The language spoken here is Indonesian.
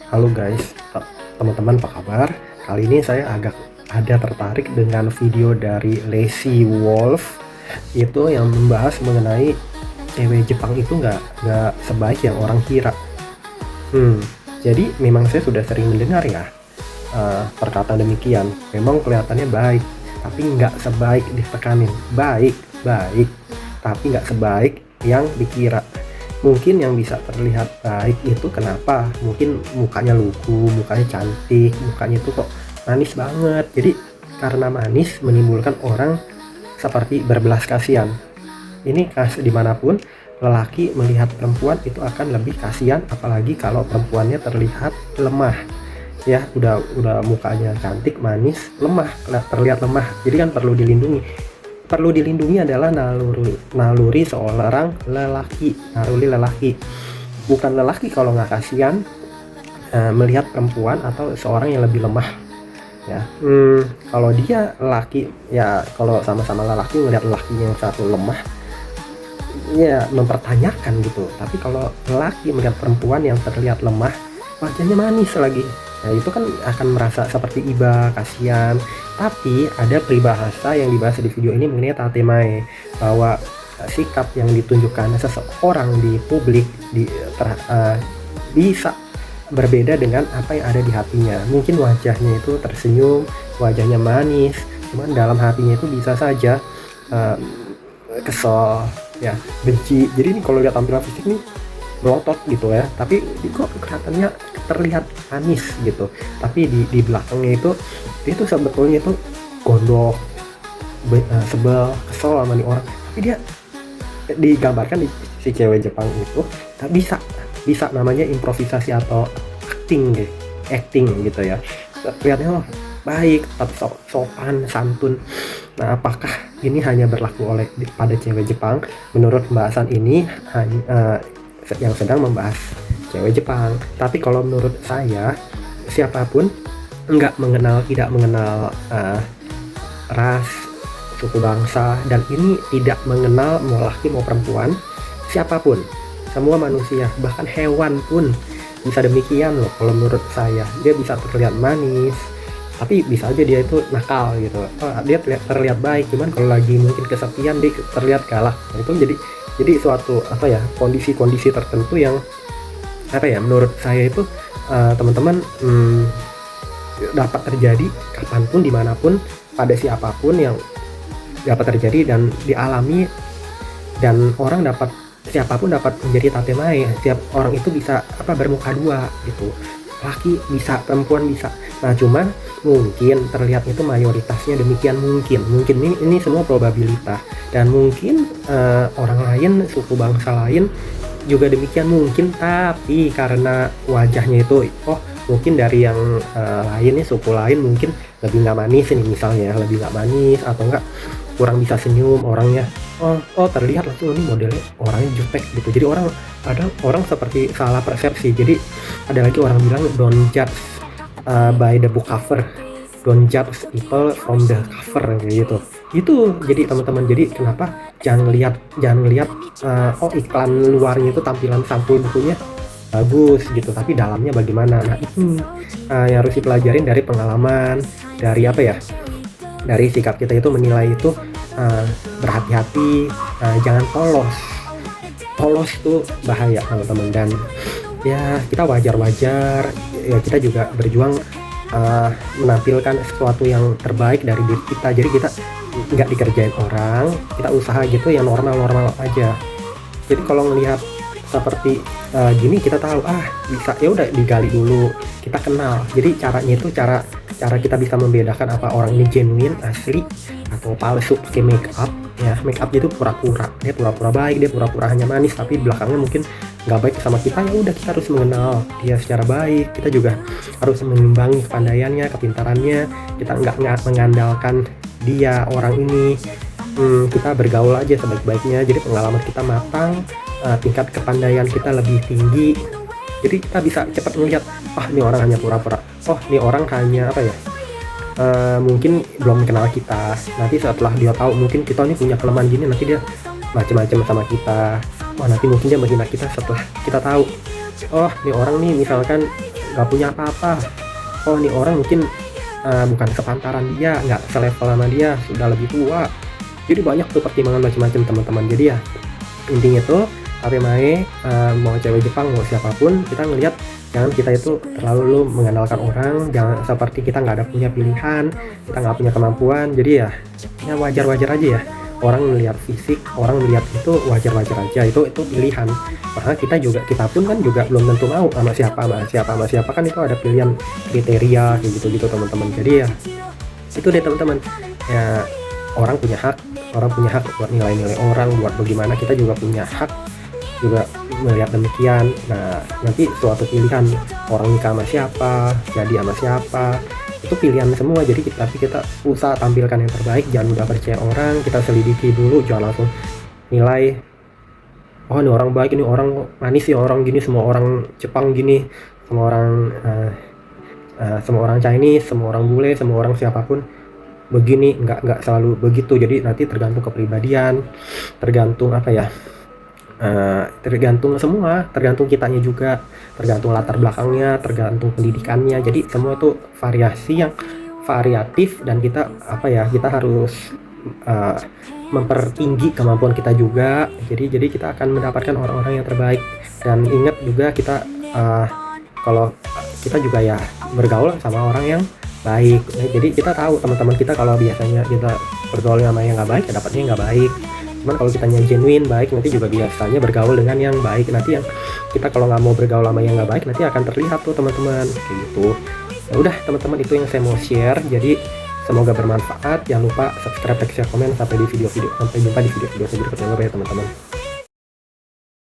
Halo guys, teman-teman apa kabar? Kali ini saya agak ada tertarik dengan video dari Lazy Wolf itu yang membahas mengenai cewek Jepang itu nggak sebaik yang orang kira. Hmm, jadi memang saya sudah sering mendengar ya perkataan demikian. Memang kelihatannya baik, tapi nggak sebaik ditekanin. Baik, baik, tapi nggak sebaik yang dikira. Mungkin yang bisa terlihat baik itu kenapa? Mungkin mukanya lugu, mukanya cantik, mukanya itu kok manis banget. Jadi karena manis menimbulkan orang seperti berbelas kasihan. Ini dimanapun lelaki melihat perempuan itu akan lebih kasihan, apalagi kalau perempuannya terlihat lemah. Ya, udah mukanya cantik, manis, lemah, terlihat lemah. Jadi kan perlu dilindungi adalah naluri seorang naluri lelaki, bukan lelaki kalau nggak kasihan melihat perempuan atau seorang yang lebih lemah ya. Kalau dia lelaki ya, kalau sama-sama lelaki melihat lelaki yang satu lemah ya mempertanyakan gitu. Tapi kalau lelaki melihat perempuan yang terlihat lemah, wajahnya manis lagi, nah itu kan akan merasa seperti iba, kasihan. Tapi ada peribahasa yang dibahas di video ini mengenai tatemae, bahwa sikap yang ditunjukkan seseorang di publik bisa berbeda dengan apa yang ada di hatinya. Mungkin wajahnya itu tersenyum, wajahnya manis, cuman dalam hatinya itu bisa saja uh, kesel, ya, benci. Jadi ini kalau lihat tampilan fisik nih melotot gitu ya, tapi kok kelihatannya terlihat manis gitu, tapi di belakangnya itu dia tuh sebetulnya itu gondok, sebel, kesel sama nih orang. Tapi dia digambarkan di si cewek Jepang itu tak bisa namanya improvisasi atau acting gitu ya. Kelihatannya baik tapi sopan santun. Nah, apakah ini hanya berlaku pada cewek Jepang? Menurut pembahasan ini yang sedang membahas cewek Jepang. Tapi kalau menurut saya, siapapun tidak mengenal ras, suku bangsa, dan ini tidak mengenal mau laki mau perempuan, siapapun, semua manusia, bahkan hewan pun bisa demikian loh. Kalau menurut saya, dia bisa terlihat manis, tapi bisa aja dia itu nakal gitu. Dia terlihat baik, cuman kalau lagi mungkin kesepian dia terlihat galak. Nah, itu jadi suatu kondisi-kondisi tertentu yang menurut saya itu teman-teman dapat terjadi kapanpun, dimanapun, pada siapapun yang dapat terjadi dan dialami, dan siapapun dapat menjadi tatemae. Setiap orang itu bisa bermuka dua gitu, laki bisa, perempuan bisa. Nah, cuman mungkin terlihat itu mayoritasnya demikian, mungkin ini semua probabilitas, dan mungkin orang lain, suku bangsa lain juga demikian mungkin. Tapi karena wajahnya itu mungkin dari yang lain nih, suku lain mungkin lebih nggak manis nih, misalnya lebih nggak manis atau enggak kurang bisa senyum orangnya, terlihat langsung ini modelnya orangnya jutek gitu. Jadi orang seperti salah persepsi. Jadi ada lagi orang bilang don't judge by the book cover, don't judge people from the cover, kayak gitu. Itu jadi teman-teman, jadi kenapa jangan lihat iklan luarnya itu, tampilan sampul bukunya bagus gitu, tapi dalamnya bagaimana. Nah, itu yang harus dipelajarin dari pengalaman, dari dari sikap kita itu menilai itu. Berhati-hati, jangan polos itu bahaya teman-teman. Dan ya, kita wajar ya, kita juga berjuang menampilkan sesuatu yang terbaik dari diri kita. Jadi kita nggak dikerjain orang, kita usaha gitu yang normal aja. Jadi kalau ngelihat seperti gini, kita tahu bisa, ya udah digali dulu, kita kenal. Jadi caranya itu cara kita bisa membedakan apa orang ini genuine, asli, atau palsu pakai make up ya. Make up itu pura-pura, dia pura-pura baik, dia pura-pura hanya manis, tapi belakangnya mungkin nggak baik sama kita. Ya udah, kita harus mengenal dia secara baik. Kita juga harus mengimbangi kepandaiannya, kepintarannya. Kita nggak mengandalkan dia orang ini. Kita bergaul aja sebaik-baiknya. Jadi pengalaman kita matang, tingkat kepandaian kita lebih tinggi. Jadi kita bisa cepat melihat, ini orang hanya pura-pura, ini orang hanya mungkin belum kenal kita. Nanti setelah dia tahu mungkin kita ini punya kelemahan gini, nanti dia macam-macam sama kita. Nanti mungkin dia menghina kita setelah kita tahu, ini orang nih misalkan nggak punya apa-apa. Oh, nih orang mungkin bukan sepantaran dia, nggak selevel sama dia, sudah lebih tua. Jadi banyak tuh pertimbangan macam-macam teman-teman. Jadi ya intinya tuh Mae, mau cewek Jepang mau siapapun, kita ngelihat jangan kita itu terlalu mengandalkan orang, jangan seperti kita nggak ada punya pilihan, kita nggak punya kemampuan. Jadi ya wajar-wajar aja ya, orang melihat fisik, orang melihat itu wajar-wajar aja, itu pilihan. Maka kita pun kan juga belum tentu mau sama siapa kan, itu ada pilihan kriteria kayak gitu teman-teman. Jadi ya itu deh teman-teman, ya orang punya hak buat nilai-nilai orang, buat bagaimana, kita juga punya hak juga melihat demikian. Nah, nanti suatu pilihan orang nikah sama siapa, jadi sama siapa, itu pilihan semua. Jadi tapi kita usaha tampilkan yang terbaik, jangan mudah percaya orang, kita selidiki dulu, jangan langsung nilai, oh ini orang baik, ini orang manis ya, orang gini, semua orang Jepang gini, semua orang Chinese, semua orang bule, semua orang siapapun begini. Nggak selalu begitu. Jadi nanti tergantung kepribadian, tergantung apa ya, tergantung semua, tergantung kitanya juga, tergantung latar belakangnya, tergantung pendidikannya. Jadi semua itu variasi yang variatif, dan kita kita harus mempertinggi kemampuan kita juga. Jadi kita akan mendapatkan orang-orang yang terbaik. Dan ingat juga kita kalau kita juga ya bergaul sama orang yang baik. Jadi kita tahu teman-teman kita, kalau biasanya kita bergaul sama yang nggak baik, ya dapatnya nggak baik. Cuman kalau kitanya genuine baik, nanti juga biasanya bergaul dengan yang baik. Nanti yang kita kalau nggak mau bergaul sama yang nggak baik, nanti akan terlihat tuh teman-teman, kayak gitu. Ya udah teman-teman, itu yang saya mau share. Jadi semoga bermanfaat. Jangan lupa subscribe, like, share, komen. Sampai jumpa di video-video berikutnya ya teman-teman.